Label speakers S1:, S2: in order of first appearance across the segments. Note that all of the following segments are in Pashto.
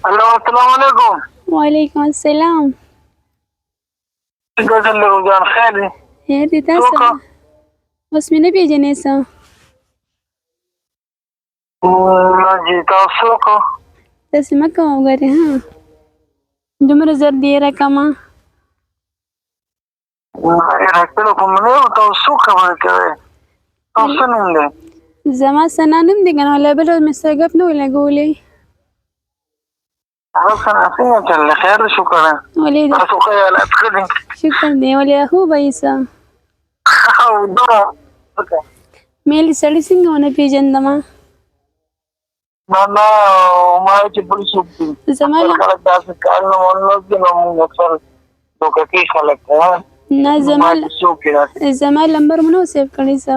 S1: हेलो अस्सलाम वालेकुम।
S2: وعلیکم السلام.
S1: څنګه دې روزان خیر دی؟
S2: خیر دي تاسو؟ اوس مې نه پیژنې څه؟
S1: نه جی تاسو کو
S2: داسې مه کوه وګورې ها دومره زر دې راکمه.
S1: راکړه کوم نه او تاسو خبرې کوئ. تاسو نوم دی؟
S2: زما ثنا نوم دی که نه ولا بل مې سره ګپ نه وي لګولی.
S1: هغه څنګه چل دی؟ خیر دی شکر دی.
S2: ولې دی؟
S1: تاسو خیالات ښه دي؟
S2: شکر دی. ولې خو به یې څه میلې سړي څنګه ونه پېژندمه؟
S1: نه ما چې بل څوک دي خلک داسې کار نه ونه کړي نو موږ اکثر دوکه کوي خلک
S2: نه زما نمبر مو نه و سیف کړی څه؟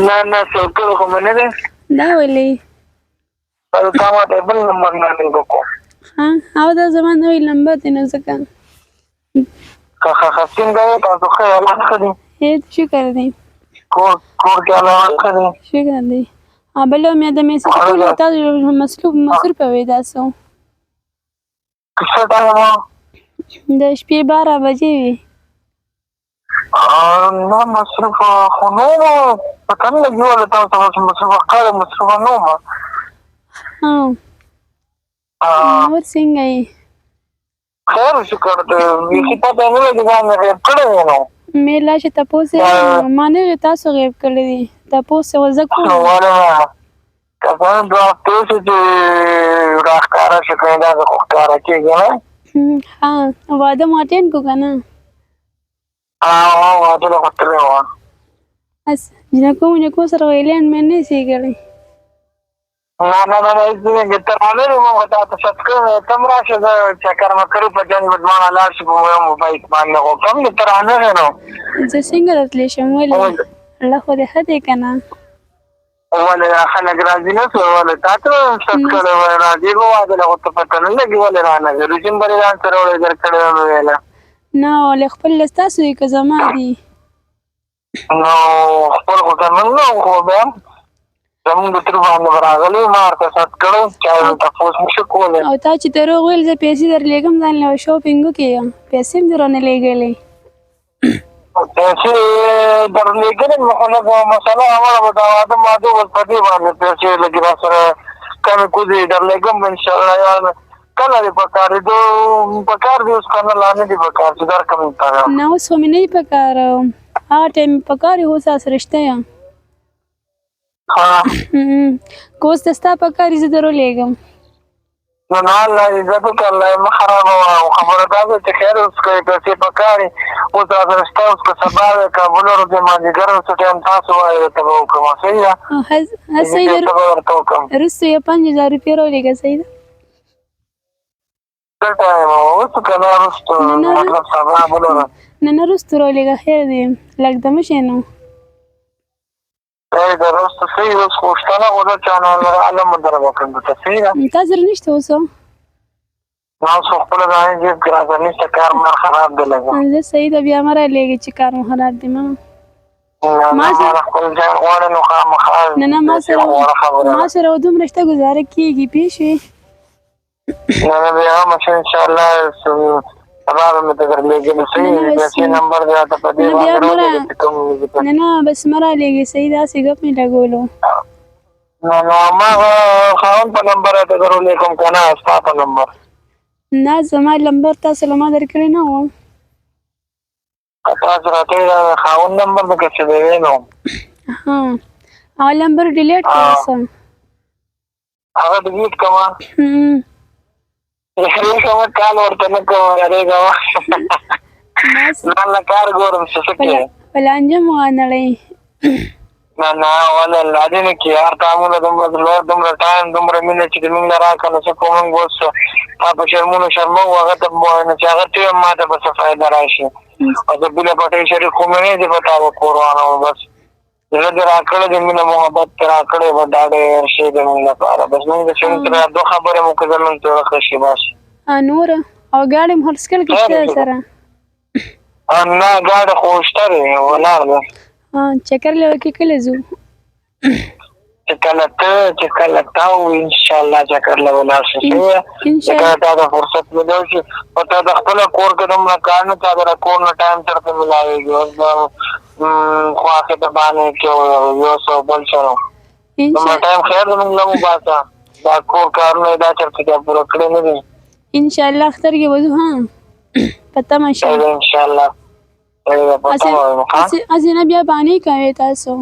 S1: نه سیف کړی خو مې نه دی.
S2: دا ولې؟
S1: تا ماته بل نمبر نه دی وکړو.
S2: او دا زما نوی نمبر دی نو ځکه.
S1: څنګه یې تاسو ښه حالات ښه دي؟
S2: شکر دی.
S1: کور کې حالات ښه دي؟
S2: شکر دی. بل مې د میسج کولو تاسو مصروفه وئ داسې وو.
S1: څه ټایم وه؟
S2: د شپې 12 بجې وې.
S1: نه مصروفه خو نه وم پته نه لګي ولې تاسو مصروفه ښکاري مصروفه نه وم.
S2: نور څنګه یې؟
S1: خیر شکر دی. بیخي پته نه لګي ځان مې غیب کړی دی نو.
S2: مې لا چې تپوس یې ما نه وې تاسو غیب کړی دی. تپوس یې زه کوم
S1: ولې نه که څه هم 2 هفتې شي چې راښکاره شي که داسې خو ښکاره کېږي نه.
S2: واده مو اټینډ کړو که نه؟
S1: واده له خو تللی وه.
S2: جنکو سره ویلینډ مې نه شي کړی.
S1: نه هېڅ نه ترانه دی مو تا ته شت کړی ته هم راشه زه چکر مه کړي په جنګ به دواړه لاړ شي په یو بایک باندې خو کم دی ترانه دی نو.
S2: زه څنګه راتلی شم؟ ولې الله خو دې ښه دی که نه؟
S1: ولې خلک راضي نه شول؟ ولې تا ته شت کړی وای راضي به واده له خو ته پته نه لګي ولې رانغې رژیم به دې ځان سره وړې در کړی وه مې ویله.
S2: نه ولې خپل له ستاسو دي که زما دي؟
S1: نو خپل خو ته نه خو بیا زمونږ د تر باندې به راغلی ما ورته ست کړی چا یې تپوس نه شو کولی.
S2: او تا چې دروغ ویل زه پیسې در لېږم ځان له شاپینګ وکړې پیسې هم دې رانه لېږلې.
S1: پیسې در لېږلې مې خو لږ مسله هماغه به دا واده ماده به په دې باندې پیسې لږې را سره کمې کوزې در لېږم به انشاءالله یاره کله دې په کار دي په کار دي اوس که نه لا نه دي په کار چې درکړم انتظار.
S2: نه اوس خو مې نه دي په کار هغه ټایم مې په کار اوس سره شته یم. که اوس د ستا په کار زه در ولېږم.
S1: نو نه الله عزت وکړه الله یې مه خرابوه او خبره دا ده چې خیر اوس که پیسې په کار وي اوس را سره شته اوس که سبا وی که بله ورځ د مازدیګر څه ټایم تاسو وایئ درته به وکړم صحیح ده؟
S2: صحیح ده وروسته یو 5000 روپۍ راولېږه صحیح ده؟
S1: څه ټایم اوس که نه وروسته مطلب سبا بله ورځ؟
S2: نه وروسته راولېږه خیر دی لږ دمه شي نو.
S1: ای د وروسته صحیح اوس خو شته نه خو زه چا نه عالم به در وکړم درته صحیح ده؟
S2: تا سره نشته اوس؟
S1: نه اوس خو خپله ځاني جیب کې را سره نشته کار مار خراب دی لږ.
S2: زه صحیح ده بیا مه رالېږې چې کار مو خراب دی مه.
S1: ما خپل ځای غواړې نو خامخا
S2: نه ما سره دومره شته ګزاره کېږي پوه شوې؟
S1: نه بیا هم انشاءالله سبا به مې ته در لېږلي صحیح پیسې نمبر دی راته په دې باندې راولېږه چې کوم
S2: نه بس مه رالېږې صحیح داسې ګپ مې لګولو.
S1: نو هماغه خاوند په نمبر راته در ولېږم که نه ستا په نمبر؟
S2: نه زما نمبر تاسو له ما درکړی نه و.
S1: تاسو راته یې خاوند نمبر مې که څه دی ویلی وم
S2: هغه نمبر ډیلیټ کړه څه
S1: هغه ډیلیټ کړمه کومه کال ورته نه کوم یارېږه ځان له کار ګورم چې څه کوې
S2: په لانجه مو وانړئ.
S1: نه ولې الله دې نه کړي یار تا مونږ دومره لوړ دومره ټایم دومره مینه چې د مونږ نه راکړه نو څه کوو مونږ اوس تا په شرمونو شرموو هغه ته ووایم چې هغه ته ویم ما ته به څه فایده راشي او د بله پټۍ شریک خو مې نه دي په تا به کور وانم بس زړه دې راکړی دی مینه محبت دې راکړی به دا ډېر شی دی مونږ لپاره بس مونږ د سړي سره 2 خبرې مو که زمونږ ته ښه شي بس.
S2: نور او ګاډی مو هرڅکل کې شته سره؟
S1: نه ګاډی خو شته دی ولاړ دی.
S2: چکر لیوه کې کله ځو؟
S1: چې کله ته انشاءالله چکر له ولاړ شي
S2: ان شاء الله
S1: تا ته فرصت ملو شي او ته د خپل کور کې دومره کار نه تا د کور نه ټایم درته ملاوېږي اوس به خواښې ته باندې کې یو څه بل څه نو دومره ټایم خیر زموږ له وباسه دا کور کارونه یې دا چېرته بیا پوره کړي نه دي
S2: ان شاء الله اختر کې وځو ها پته مشه
S1: انشاءالله
S2: اسې نه بیا بانې کوئ تاسو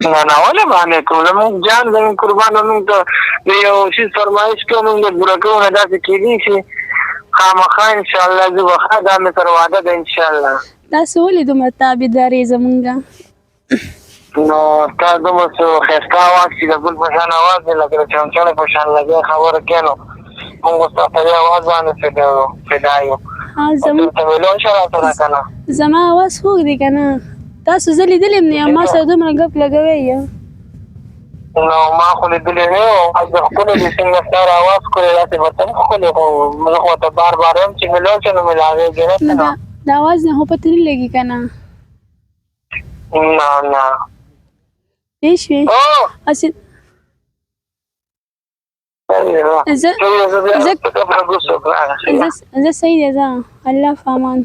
S1: نه ولې باندې کوو زموږ جان زموږ قربانه موږ ته د یو شي فرمایش کوو موږ د پوره کوو نه داسې کېدی شي خامخا انشاءالله زه به ښه دا مې تر واده ده انشاءالله
S2: تاسو ولې دومره تابعدارې زمونږه
S1: نو تا دومره څه ښایسته اواز چې د ګل په شان اواز دی لکه د چمچڼې په شان لګیا خبره کوې نو موږ به ستا په دې اواز باندې فدا یو ته ویلو شه راته را که نه
S2: زما اواز خوږ دی که نه تاسو زه لیدلی یم نه ما سره دومره ګپ لګوی یم
S1: نو ما خو لیدلی نه یم د ښکلې دي څنګه ستا را اواز ښکلې داسې به ته نه ښکلې خو زه خو ورته بار بار یم چې ملو شه نو ملاوېږي نه که نه
S2: د اواز نه خو پته نه لګي که نه
S1: نه
S2: پوه شوې هسې زه صحیح دی ځه الله په امان